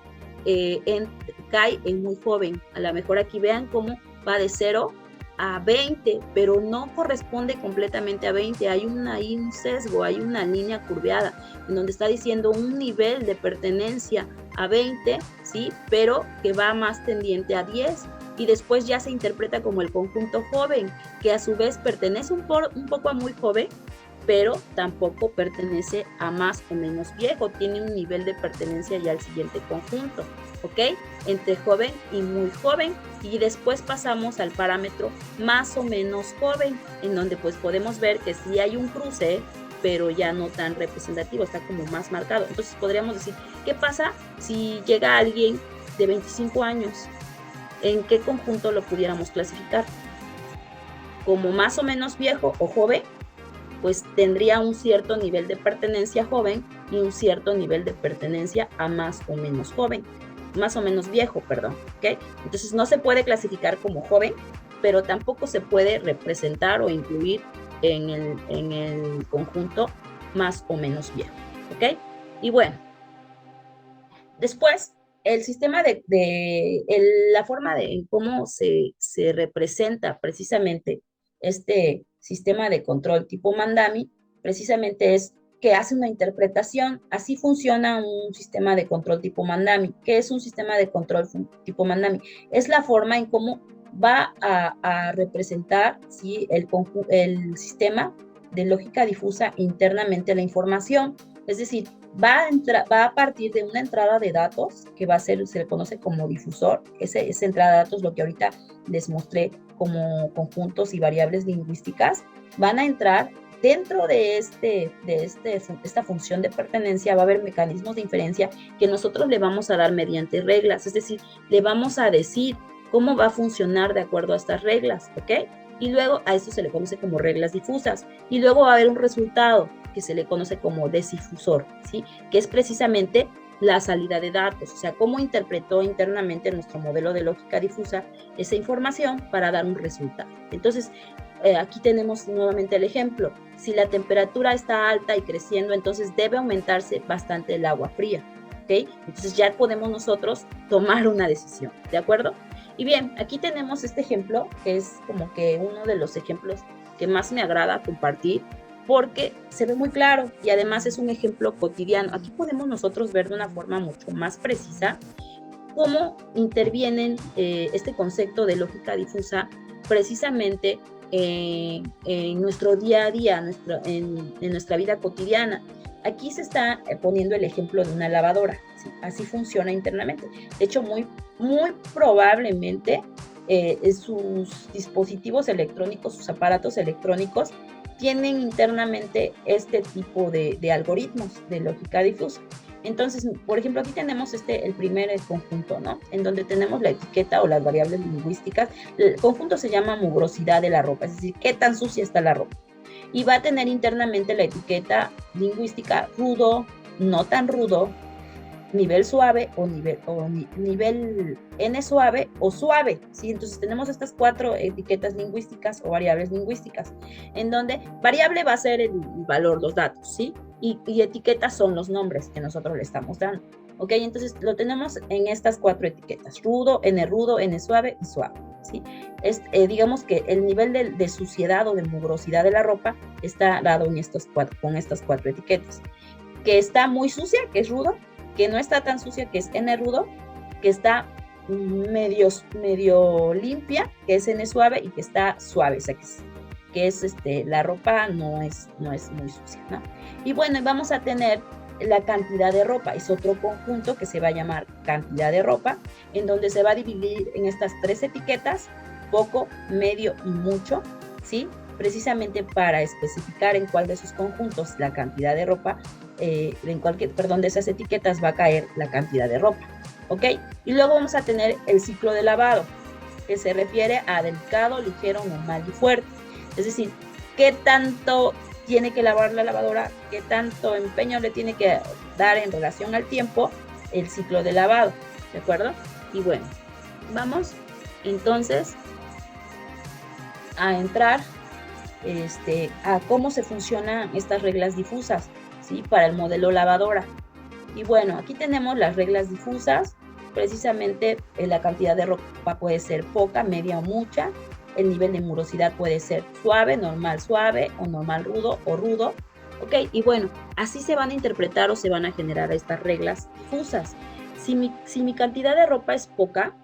cae en muy joven. A lo mejor aquí vean cómo va de 0 a 20, pero no corresponde completamente a 20. Hay un sesgo, hay una línea curveada en donde está diciendo un nivel de pertenencia a 20, ¿sí? Pero que va más tendiente a 10. Y después ya se interpreta como el conjunto joven, que a su vez pertenece un poco a muy joven, pero tampoco pertenece a más o menos viejo, tiene un nivel de pertenencia ya al siguiente conjunto, ¿ok? Entre joven y muy joven, y después pasamos al parámetro más o menos joven, en donde pues podemos ver que sí hay un cruce, pero ya no tan representativo, está como más marcado. Entonces podríamos decir, ¿qué pasa si llega alguien de 25 años? ¿En qué conjunto lo pudiéramos clasificar? Como más o menos viejo o joven, pues tendría un cierto nivel de pertenencia joven y un cierto nivel de pertenencia a más o menos joven, más o menos viejo, perdón, ¿ok? Entonces no se puede clasificar como joven, pero tampoco se puede representar o incluir en el conjunto más o menos viejo, ¿ok? Y bueno, después, el sistema la forma de en cómo se representa precisamente este sistema de control tipo Mandami, precisamente es que hace una interpretación. Así funciona un sistema de control tipo Mandami. ¿Qué es un sistema de control tipo Mandami? Es la forma en cómo va a representar, ¿sí?, el sistema de lógica difusa internamente la información. Es decir, va a partir de una entrada de datos que va a ser, se le conoce como difusor. Esa entrada de datos, lo que ahorita les mostré como conjuntos y variables lingüísticas, van a entrar dentro de esta función de pertenencia. Va a haber mecanismos de inferencia que nosotros le vamos a dar mediante reglas, es decir, le vamos a decir cómo va a funcionar de acuerdo a estas reglas, ¿ok? Y luego a esto se le conoce como reglas difusas. Y luego va a haber un resultado que se le conoce como desdifusor, ¿sí? Que es precisamente la salida de datos, o sea, cómo interpretó internamente nuestro modelo de lógica difusa esa información para dar un resultado. Entonces, aquí tenemos nuevamente el ejemplo. Si la temperatura está alta y creciendo, entonces debe aumentarse bastante el agua fría, ¿ok? Entonces ya podemos nosotros tomar una decisión, ¿de acuerdo? Y bien, aquí tenemos este ejemplo, que es como que uno de los ejemplos que más me agrada compartir, porque se ve muy claro y además es un ejemplo cotidiano. Aquí podemos nosotros ver de una forma mucho más precisa cómo intervienen este concepto de lógica difusa precisamente en nuestro día a día, en nuestra vida cotidiana. Aquí se está poniendo el ejemplo de una lavadora, ¿sí? Así funciona internamente. De hecho, muy probablemente sus dispositivos electrónicos, sus aparatos electrónicos, tienen internamente este tipo de algoritmos de lógica difusa. Entonces, por ejemplo, aquí tenemos el primer conjunto, ¿no? En donde tenemos la etiqueta o las variables lingüísticas. El conjunto se llama mugrosidad de la ropa, es decir, qué tan sucia está la ropa. Y va a tener internamente la etiqueta lingüística rudo, no tan rudo, nivel suave nivel N suave o suave, ¿sí? Entonces tenemos estas cuatro etiquetas lingüísticas o variables lingüísticas, en donde variable va a ser el valor, los datos, ¿sí? Y etiquetas son los nombres que nosotros le estamos dando, ¿ok? Entonces lo tenemos en estas cuatro etiquetas, rudo, N suave y suave, ¿sí? Digamos que el nivel de suciedad o de mugrosidad de la ropa está dado en con estas cuatro etiquetas. Que está muy sucia, que es rudo, que no está tan sucia, que es N rudo, que está medio limpia, que es N suave, y que está suave, o sea, la ropa no es muy sucia, ¿no? Y bueno, vamos a tener la cantidad de ropa, es otro conjunto que se va a llamar cantidad de ropa, en donde se va a dividir en estas tres etiquetas, poco, medio y mucho, ¿sí? Precisamente para especificar en cuál de sus conjuntos la cantidad de ropa, de esas etiquetas va a caer la cantidad de ropa, ¿ok? Y luego vamos a tener el ciclo de lavado, que se refiere a delicado, ligero, normal y fuerte. Es decir, qué tanto tiene que lavar la lavadora, qué tanto empeño le tiene que dar en relación al tiempo el ciclo de lavado, ¿de acuerdo? Y bueno, vamos entonces a entrar a cómo se funcionan estas reglas difusas, ¿sí? Para el modelo lavadora. Y bueno, aquí tenemos las reglas difusas. Precisamente la cantidad de ropa puede ser poca, media o mucha. El nivel de murosidad puede ser suave o normal rudo o rudo. Ok, y bueno, así se van a interpretar o se van a generar estas reglas difusas. Si mi cantidad de ropa es poca,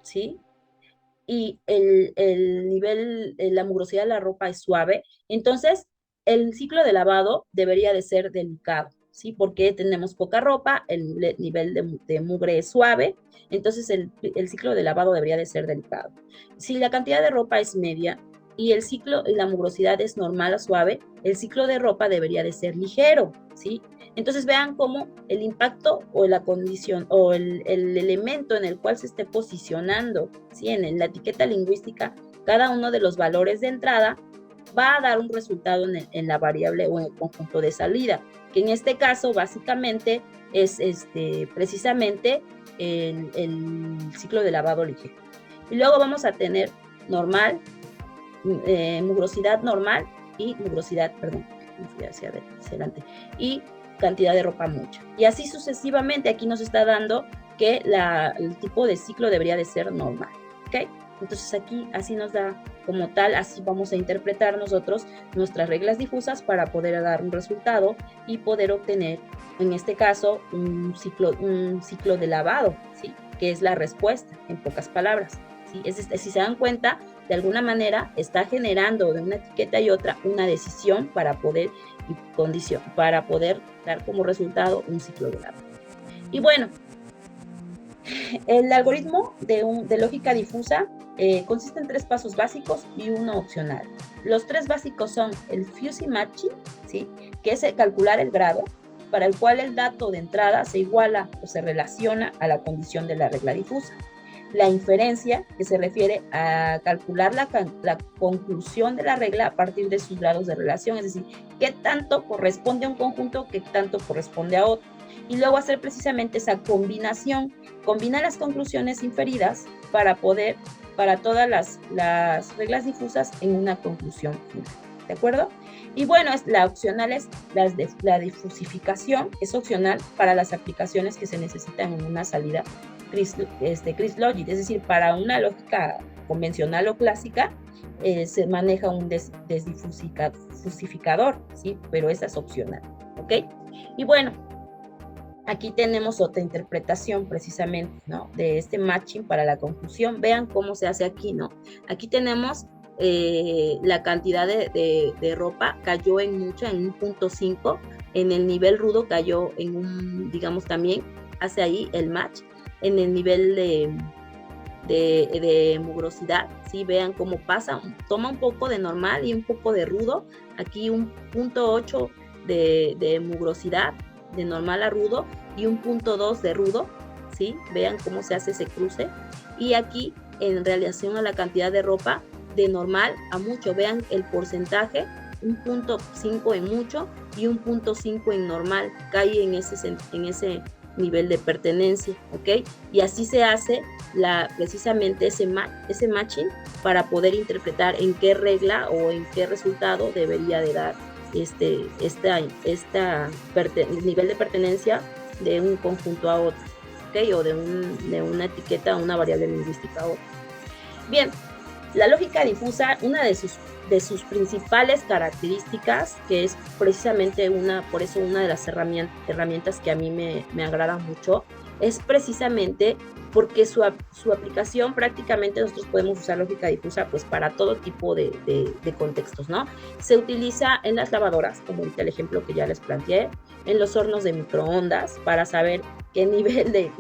¿sí? Y la mugrosidad de la ropa es suave, entonces el ciclo de lavado debería de ser delicado, ¿sí? Porque tenemos poca ropa, el nivel de mugre es suave, entonces el ciclo de lavado debería de ser delicado. Si la cantidad de ropa es media y el ciclo y la mugrosidad es normal o suave, el ciclo de ropa debería de ser ligero, ¿sí? Entonces vean cómo el impacto o la condición o el elemento en el cual se esté posicionando, ¿sí? En la etiqueta lingüística, cada uno de los valores de entrada va a dar un resultado en la variable o en el conjunto de salida, que en este caso básicamente es precisamente el ciclo de lavado ligero. Y luego vamos a tener normal, mugrosidad normal y mugrosidad, perdón, hacia adelante, y cantidad de ropa mucha. Y así sucesivamente, aquí nos está dando que el tipo de ciclo debería de ser normal, ¿ok? Entonces aquí así nos da como tal, así vamos a interpretar nosotros nuestras reglas difusas para poder dar un resultado y poder obtener, en este caso, un ciclo de lavado, ¿sí? Que es la respuesta, en pocas palabras, ¿sí? Si se dan cuenta, de alguna manera está generando de una etiqueta y otra una decisión para poder para poder dar como resultado un ciclo de lavado. Y bueno, el algoritmo de lógica difusa consiste en 3 pasos básicos y uno opcional. Los 3 básicos son el fuzzy matching, ¿sí? Que es calcular el grado, para el cual el dato de entrada se iguala o se relaciona a la condición de la regla difusa. La inferencia, que se refiere a calcular la conclusión de la regla a partir de sus grados de relación, es decir, qué tanto corresponde a un conjunto, qué tanto corresponde a otro. Y luego hacer precisamente esa combinación, combina las conclusiones inferidas para todas las reglas difusas en una conclusión final. ¿De acuerdo? Y bueno, la opcional es la difusificación, es opcional para las aplicaciones que se necesitan en una salida CRISP-Logic, es decir, para una lógica convencional o clásica se maneja un desdifusificador, ¿sí? Pero esa es opcional, ¿ok? Y bueno, aquí tenemos otra interpretación precisamente, ¿no? De este matching para la conclusión. Vean cómo se hace aquí, ¿no? Aquí tenemos la cantidad de ropa cayó en mucha, en 1.5, en el nivel rudo cayó en digamos también, hace ahí el match, en el nivel de mugrosidad, ¿sí? Vean cómo pasa, toma un poco de normal y un poco de rudo, aquí un 0.8 de mugrosidad, de normal a rudo, y un 0.2 de rudo, ¿sí? Vean cómo se hace ese cruce, y aquí en relación a la cantidad de ropa, de normal a mucho, vean el porcentaje, 1.5 en mucho y 1.5 en normal, cae en ese nivel de pertenencia, ¿ok? Y así se hace precisamente ese matching para poder interpretar en qué regla o en qué resultado debería de dar nivel de pertenencia de un conjunto a otro, ¿ok? O de una etiqueta a una variable lingüística a otra. Bien, la lógica difusa, una de sus principales características, que es precisamente por eso una de las herramientas que a mí me agrada mucho, es precisamente porque su aplicación prácticamente nosotros podemos usar lógica difusa pues para todo tipo de contextos, ¿no? Se utiliza en las lavadoras, como ahorita el ejemplo que ya les planteé, en los hornos de microondas para saber qué nivel de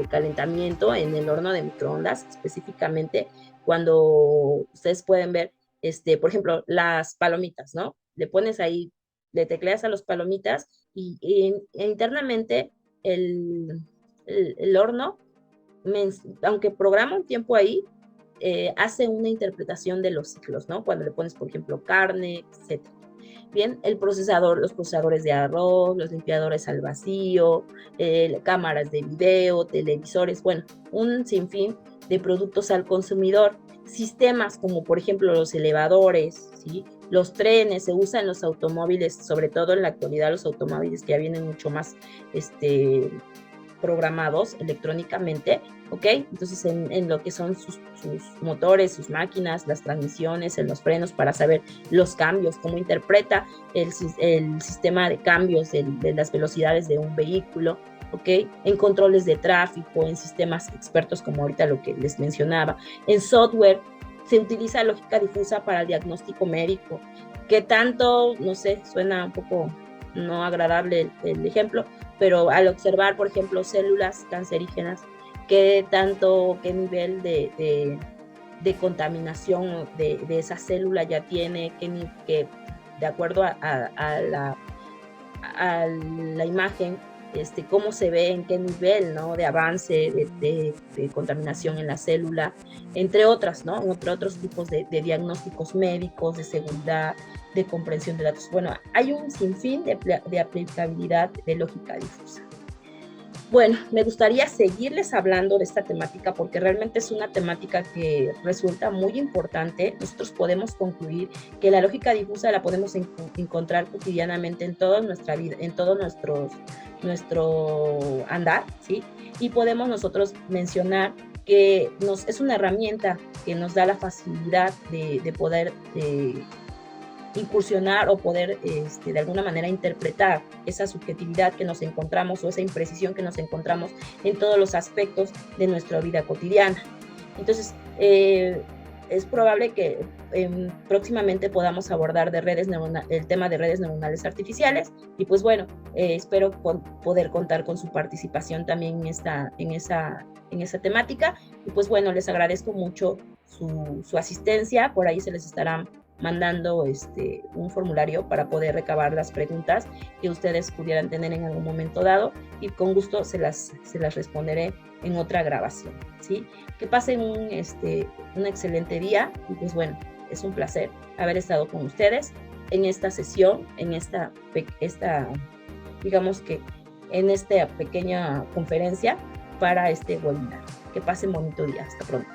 calentamiento en el horno de microondas, específicamente cuando ustedes pueden ver, por ejemplo, las palomitas, ¿no? Le pones ahí, le tecleas a los palomitas y internamente el horno, aunque programa un tiempo ahí, hace una interpretación de los ciclos, ¿no? Cuando le pones, por ejemplo, carne, etc. Bien, los procesadores de arroz, los limpiadores al vacío, cámaras de video, televisores, bueno, un sinfín de productos al consumidor. Sistemas como, por ejemplo, los elevadores, ¿sí? Los trenes, se usan los automóviles, sobre todo en la actualidad los automóviles que ya vienen mucho más programados electrónicamente, ¿ok? Entonces en lo que son sus motores, sus máquinas, las transmisiones, en los frenos para saber los cambios, cómo interpreta el sistema de cambios de las velocidades de un vehículo, ¿ok? En controles de tráfico, en sistemas expertos como ahorita lo que les mencionaba, en software se utiliza lógica difusa para el diagnóstico médico, ¿ok? ¿Qué tanto? No sé, suena un poco no agradable el ejemplo, pero al observar, por ejemplo, células cancerígenas, ¿qué tanto, qué nivel de contaminación de esa célula ya tiene, que de acuerdo a la imagen, cómo se ve, en qué nivel, ¿no? De avance, de contaminación en la célula, entre otras, ¿no? Entre otros tipos de diagnósticos médicos, de seguridad, de comprensión de datos. Bueno, hay un sinfín de aplicabilidad de lógica difusa. Bueno, me gustaría seguirles hablando de esta temática porque realmente es una temática que resulta muy importante. Nosotros podemos concluir que la lógica difusa la podemos encontrar cotidianamente en toda nuestra vida, en todo nuestro andar, ¿sí? Y podemos nosotros mencionar que es una herramienta que nos da la facilidad de poder incursionar o poder de alguna manera interpretar esa subjetividad que nos encontramos o esa imprecisión que nos encontramos en todos los aspectos de nuestra vida cotidiana. Entonces, es probable que próximamente podamos abordar el tema de redes neuronales artificiales y pues bueno, espero poder contar con su participación también en esa temática y pues bueno, les agradezco mucho su asistencia, por ahí se les estará mandando un formulario para poder recabar las preguntas que ustedes pudieran tener en algún momento dado y con gusto se las responderé en otra grabación, ¿sí? Que pasen un excelente día y pues bueno, es un placer haber estado con ustedes en esta sesión, en esta digamos que en esta pequeña conferencia para este webinar. Que pasen bonito día. Hasta pronto.